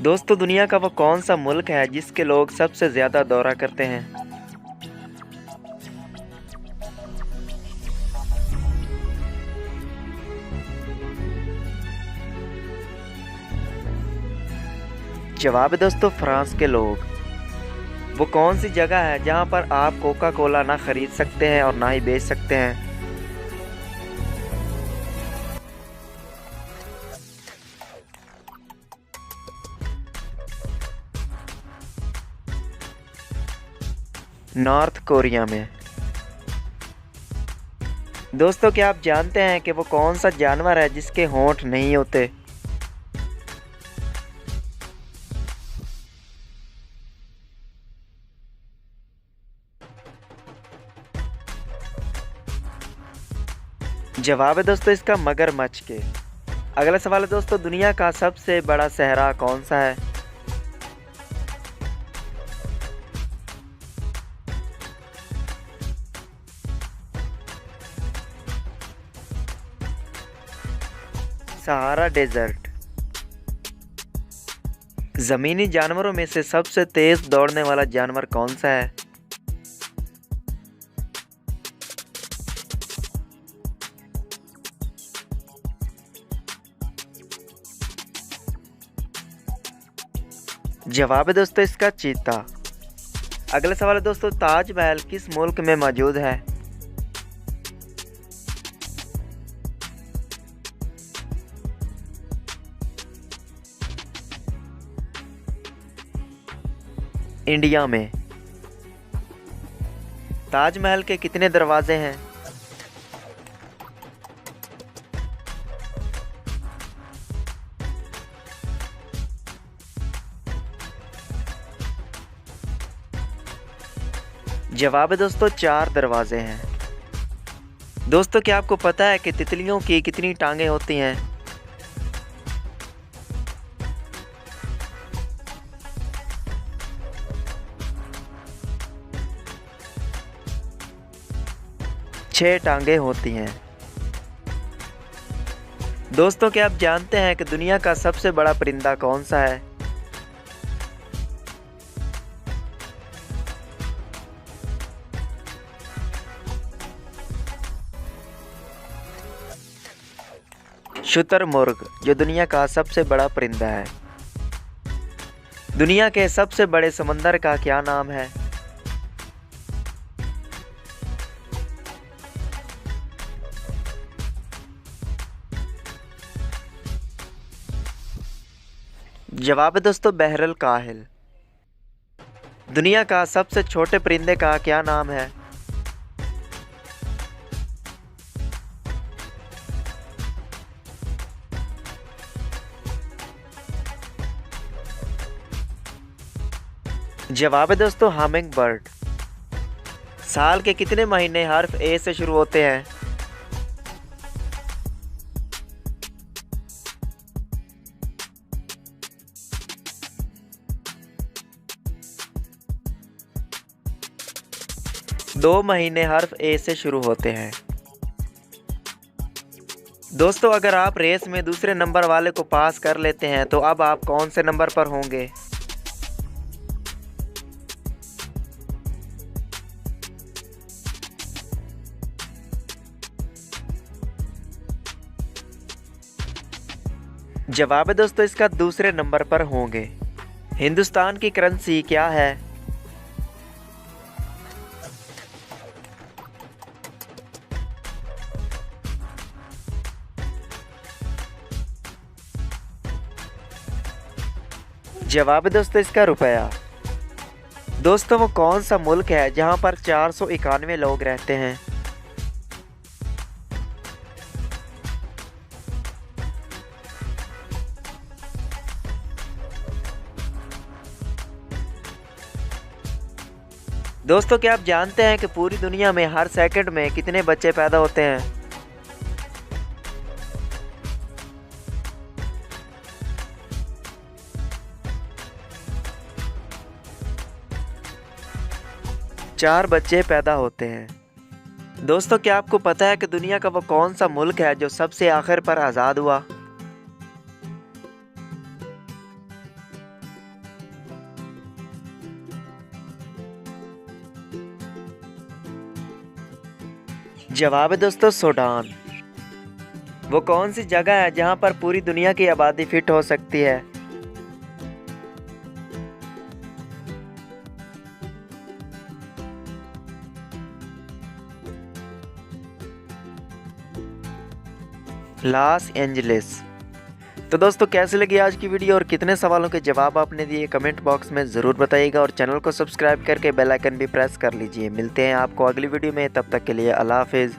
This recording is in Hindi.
दोस्तों दुनिया का वो कौन सा मुल्क है जिसके लोग सबसे ज़्यादा दौरा करते हैं? जवाब है दोस्तों फ्रांस के लोग। वो कौन सी जगह है जहाँ पर आप कोका कोला ना खरीद सकते हैं और ना ही बेच सकते हैं? नॉर्थ कोरिया में। दोस्तों क्या आप जानते हैं कि वो कौन सा जानवर है जिसके होंठ नहीं होते? जवाब है दोस्तों इसका मगरमच्छ के। अगला सवाल है दोस्तों, दुनिया का सबसे बड़ा सहरा कौन सा है? Sahara desert. जमीनी जानवरों में से सबसे तेज दौड़ने वाला जानवर कौन सा है? जवाब है दोस्तों इसका चीता। अगला सवाल है दोस्तों, ताजमहल किस मुल्क में मौजूद है? इंडिया में। ताजमहल के कितने दरवाजे हैं? जवाब है दोस्तों 4 दरवाजे हैं। दोस्तों क्या आपको पता है कि तितलियों की कितनी टांगें होती हैं? छह टांगें होती हैं। दोस्तों क्या आप जानते हैं कि दुनिया का सबसे बड़ा परिंदा कौन सा है? शुतुरमुर्ग, जो दुनिया का सबसे बड़ा परिंदा है। दुनिया के सबसे बड़े समंदर का क्या नाम है? जवाब है दोस्तों बहरुल काहिल। दुनिया का सबसे छोटे परिंदे का क्या नाम है? जवाब है दोस्तों हमिंग बर्ड। साल के कितने महीने हर्फ ए से शुरू होते हैं? दो महीने हर्फ ए से शुरू होते हैं। दोस्तों अगर आप रेस में दूसरे नंबर वाले को पास कर लेते हैं तो अब आप कौन से नंबर पर होंगे? जवाब है दोस्तों इसका दूसरे नंबर पर होंगे। हिंदुस्तान की करेंसी क्या है? जवाब है दोस्तों इसका रुपया। दोस्तों वो कौन सा मुल्क है जहां पर 491 लोग रहते हैं? दोस्तों क्या आप जानते हैं कि पूरी दुनिया में हर सेकंड में कितने बच्चे पैदा होते हैं? चार बच्चे पैदा होते हैं। दोस्तों क्या आपको पता है कि दुनिया का वो कौन सा मुल्क है जो सबसे आखिर पर आज़ाद हुआ? जवाब है दोस्तों सूडान। वो कौन सी जगह है जहां पर पूरी दुनिया की आबादी फिट हो सकती है? Los Angeles. तो दोस्तों कैसी लगी आज की वीडियो और कितने सवालों के जवाब आपने दिए कमेंट बॉक्स में ज़रूर बताइएगा और चैनल को सब्सक्राइब करके बेल आइकन भी प्रेस कर लीजिए। मिलते हैं आपको अगली वीडियो में, तब तक के लिए अल्लाह हाफिज़।